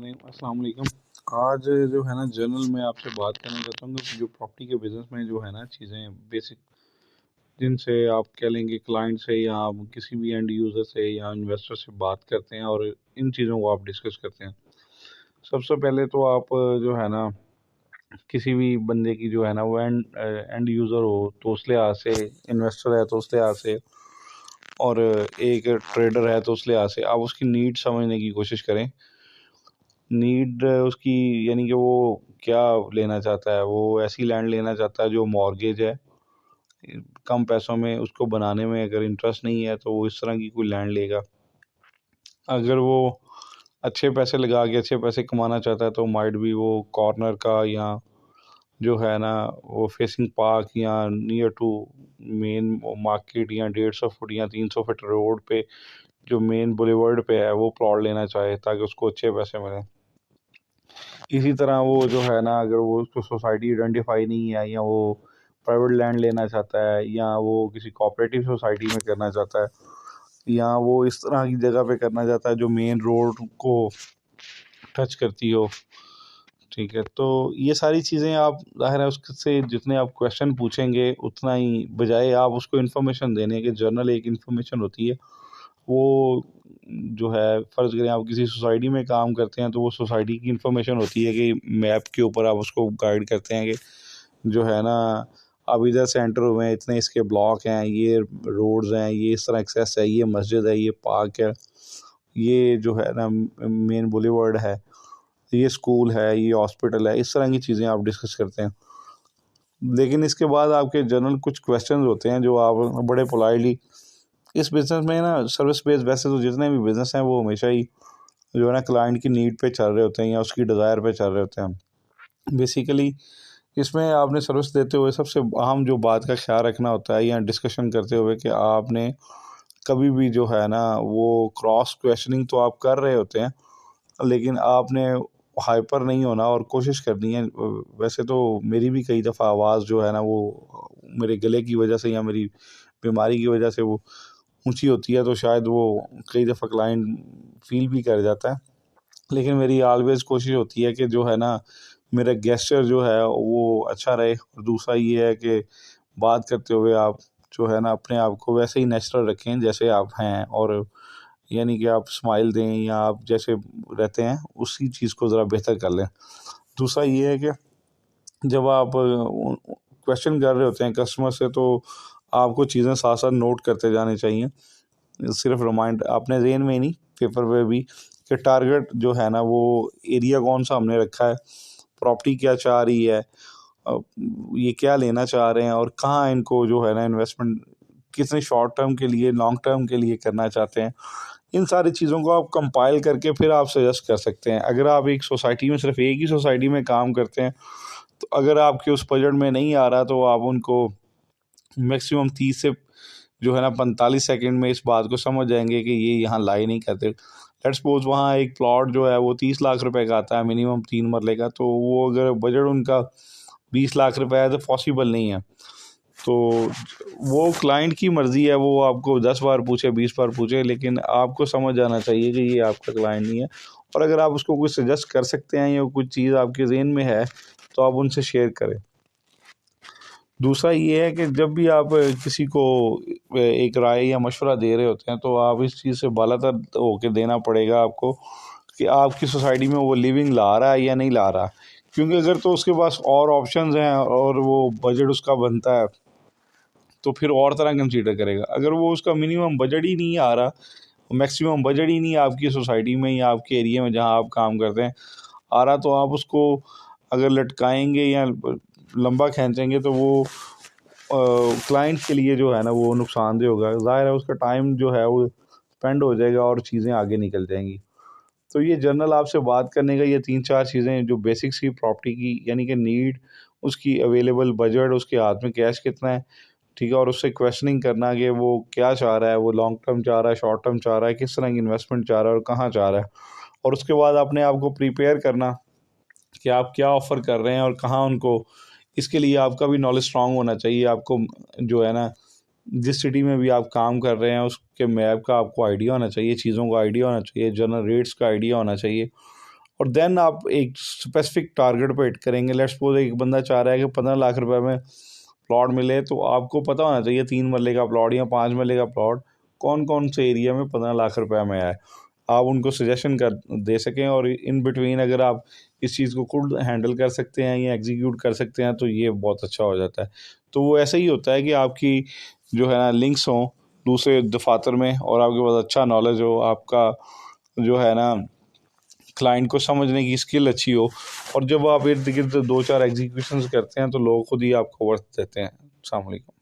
अस्सलाम वालेकुम। आज जो है ना जर्नल में आपसे बात करना चाहता हूँ कि जो प्रॉपर्टी के बिजनेस में जो है ना चीज़ें बेसिक जिनसे आप कह लेंगे क्लाइंट से या आप किसी भी एंड यूज़र से या इन्वेस्टर से बात करते हैं और इन चीज़ों को आप डिस्कस करते हैं। सबसे पहले तो आप जो है ना किसी भी बंदे की जो है ना वो एंड यूज़र हो तो उस लिहाज से, इन्वेस्टर है तो उस लिहाज से, और एक ट्रेडर है तो उस लिहाज से आप उसकी नीड समझने की कोशिश करें। नीड उसकी यानी कि वो क्या लेना चाहता है। वो ऐसी लैंड लेना चाहता है जो मॉर्गेज है, कम पैसों में उसको बनाने में अगर इंटरेस्ट नहीं है तो वो इस तरह की कोई लैंड लेगा। अगर वो अच्छे पैसे लगा के अच्छे पैसे कमाना चाहता है तो माइट भी वो कॉर्नर का या जो है ना वो फेसिंग पार्क या नियर टू मेन मार्केट या 150 फुट या 300 फुट रोड पे जो मेन बुलेवर्ड पे है वो प्लॉट लेना चाहे ताकि उसको अच्छे पैसे मिलें। इसी तरह वो जो है ना अगर वो उसको सोसाइटी आइडेंटिफाई नहीं है या वो प्राइवेट लैंड लेना चाहता है या वो किसी कोऑपरेटिव सोसाइटी में करना चाहता है या वो इस तरह की जगह पे करना चाहता है जो मेन रोड को टच करती हो, ठीक है। तो ये सारी चीज़ें आप ज़ाहिर है उससे जितने आप क्वेश्चन पूछेंगे उतना ही, बजाय आप उसको इन्फॉर्मेशन देने के, जर्नल एक इन्फॉर्मेशन होती है वो जो है, फ़र्ज़ करें आप किसी सोसाइटी में काम करते हैं तो वो सोसाइटी की इन्फॉर्मेशन होती है कि मैप के ऊपर आप उसको गाइड करते हैं कि जो है ना आप इधर से एंटर हुए हैं, इतने इसके ब्लॉक हैं, ये रोड्स हैं, ये इस तरह एक्सेस है, ये मस्जिद है, ये पार्क है, ये जो है ना मेन बुलेवर्ड है, ये स्कूल है, ये हॉस्पिटल है। इस तरह की चीज़ें आप डिस्कस करते हैं। लेकिन इसके बाद आपके जनरल कुछ क्वेश्चंस होते हैं जो आप बड़े पोलाइटली, इस बिज़नेस में ना सर्विस बेस्ड, वैसे तो जितने भी बिज़नेस हैं वो हमेशा ही जो है ना क्लाइंट की नीड पे चल रहे होते हैं या उसकी डिज़ायर पे चल रहे होते हैं। बेसिकली इसमें आपने सर्विस देते हुए सबसे अहम जो बात का ख्याल रखना होता है या डिस्कशन करते हुए कि आपने कभी भी जो है ना वो क्रॉस क्वेश्चनिंग तो आप कर रहे होते हैं लेकिन आपने हाइपर नहीं होना और कोशिश करनी है। वैसे तो मेरी भी कई दफ़ा आवाज़ जो है ना वो मेरे गले की वजह से या मेरी बीमारी की वजह से वो ऊंची होती है तो शायद वो कई दफ़ा क्लाइंट फील भी कर जाता है। लेकिन मेरी ऑलवेज़ कोशिश होती है कि जो है ना मेरा गेस्चर जो है वो अच्छा रहे। और दूसरा ये है कि बात करते हुए आप जो है ना अपने आप को वैसे ही नेचुरल रखें जैसे आप हैं, और यानी कि आप स्माइल दें या आप जैसे रहते हैं उसी चीज़ को ज़रा बेहतर कर लें। दूसरा ये है कि जब आप क्वेश्चन कर रहे होते हैं कस्टमर से तो आपको चीज़ें साथ साथ नोट करते जाने चाहिए। सिर्फ रिमाइंड अपने ज़हन में ही नहीं, पेपर पे भी, कि टारगेट जो है ना वो एरिया कौन सा हमने रखा है, प्रॉपर्टी क्या चाह रही है, अ, ये क्या लेना चाह रहे हैं और कहाँ इनको जो है ना इन्वेस्टमेंट कितने शॉर्ट टर्म के लिए, लॉन्ग टर्म के लिए करना चाहते हैं। इन सारी चीज़ों को आप कंपाइल करके फिर आप सजेस्ट कर सकते हैं। अगर आप एक सोसाइटी में, सिर्फ एक ही सोसाइटी में काम करते हैं तो अगर आपके उस बजट में नहीं आ रहा तो आप उनको मैक्सिमम 30 से जो है ना 45 सेकंड में इस बात को समझ जाएंगे कि ये यहाँ लाई नहीं करते। लेट्स सपोज वहाँ एक प्लॉट जो है वो 30 लाख रुपए का आता है मिनिमम 3 मरले का, तो वो अगर बजट उनका 20 लाख रुपए है तो पॉसिबल नहीं है। तो वो क्लाइंट की मर्ज़ी है, वो आपको 10 बार पूछे, 20 बार पूछे, लेकिन आपको समझ आना चाहिए कि ये आपका क्लाइंट नहीं है। और अगर आप उसको कुछ सजेस्ट कर सकते हैं या कुछ चीज़ आपके ज़हन में है तो आप उनसे शेयर करें। दूसरा ये है कि जब भी आप किसी को एक राय या मशवरा दे रहे होते हैं तो आप इस चीज़ से बालातर होके देना पड़ेगा आपको कि आपकी सोसाइटी में वो लिविंग ला रहा है या नहीं ला रहा। क्योंकि अगर तो उसके पास और ऑप्शंस हैं और वो बजट उसका बनता है तो फिर और तरह कंसीडर करेगा। अगर वो उसका मिनिमम बजट ही नहीं आ रहा, मैक्सिमम बजट ही नहीं आपकी सोसाइटी में या आपके एरिया में जहाँ आप काम करते हैं आ रहा, तो आप उसको अगर लटकाएंगे या लंबा खींचेंगे तो वो क्लाइंट के लिए जो है ना वो नुकसानदेह होगा। ज़ाहिर है उसका टाइम जो है वो स्पेंड हो जाएगा और चीज़ें आगे निकल जाएंगी। तो ये जनरल आपसे बात करने का ये 3-4 चीज़ें जो बेसिक्स की प्रॉपर्टी की, यानी कि नीड, उसकी अवेलेबल बजट, उसके हाथ में कैश कितना है, ठीक है, और उससे क्वेश्चनिंग करना कि वो क्या चाह रहा है, वो लॉन्ग टर्म चाह रहा है, शॉर्ट टर्म चाह रहा है, किस तरह की इन्वेस्टमेंट चाह रहा है और कहाँ चाह रहा है। और उसके बाद अपने आप को प्रिपेयर करना कि आप क्या ऑफ़र कर रहे हैं और कहाँ उनको, इसके लिए आपका भी नॉलेज स्ट्रांग होना चाहिए। आपको जो है ना जिस सिटी में भी आप काम कर रहे हैं उसके मैप का आपको आइडिया होना चाहिए, चीज़ों का आइडिया होना चाहिए, जनरल रेट्स का आइडिया होना चाहिए। और देन आप एक स्पेसिफिक टारगेट पे हिट करेंगे। लेट्स सपोज एक बंदा चाह रहा है कि 15 लाख रुपए में प्लॉट मिले, तो आपको पता होना चाहिए 3 मरले का प्लॉट या 5 मरले का प्लॉट कौन कौन से एरिया में 15 लाख रुपए में आए, आप उनको सजेशन कर दे सकें। और इन बिटवीन अगर आप इस चीज़ को खुद हैंडल कर सकते हैं या एग्जीक्यूट कर सकते हैं तो ये बहुत अच्छा हो जाता है। तो वो ऐसा ही होता है कि आपकी जो है ना लिंक्स हों दूसरे दफातर में, और आपके पास अच्छा नॉलेज हो, आपका जो है ना क्लाइंट को समझने की स्किल अच्छी हो, और जब आप इर्द गिर्द 2-4 एग्जीक्यूशंस करते हैं तो लोग खुद ही आपको वर्थ देते हैं। अस्सलाम वालेकुम।